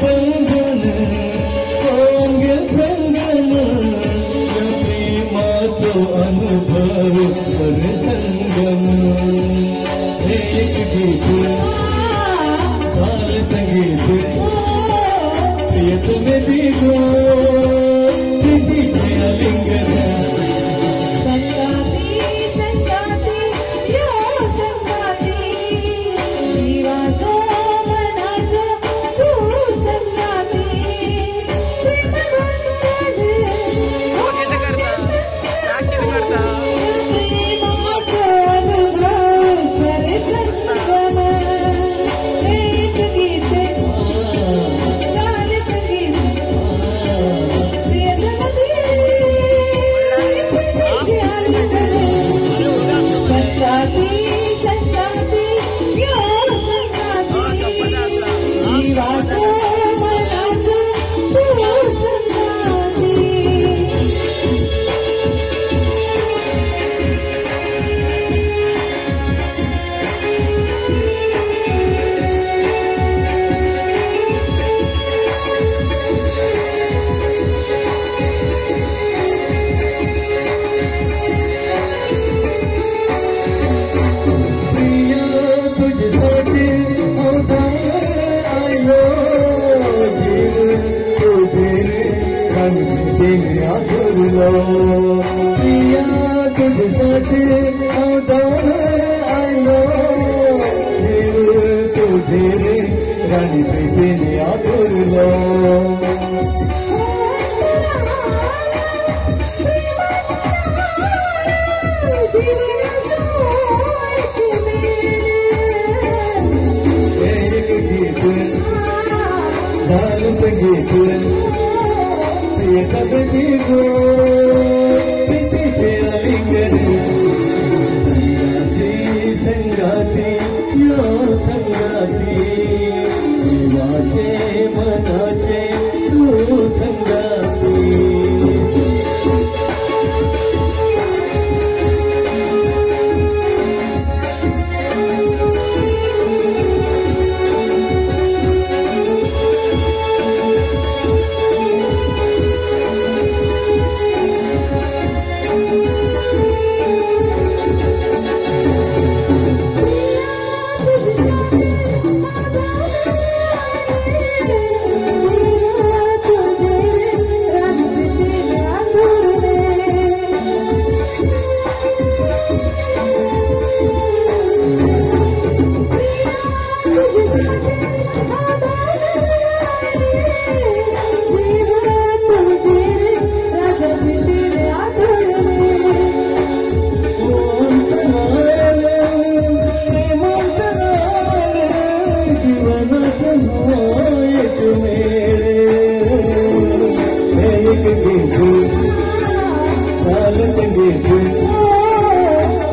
बंधन होंगे संगम प्रेमाचो अनुभव पर संगम एक गीत ताल संगीत प्रियतम दीगो प्रीति आलिंगन प्रिया तुझसाठी आलो तुझे राणी प्रीतीने आदरलो एक गीत झालं संगीत प्रियतम दीगो प्रीति आलिंगन संगाती यो संगाती जीवाचे मनाचे तू संगाती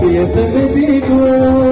प्रियतम दीगो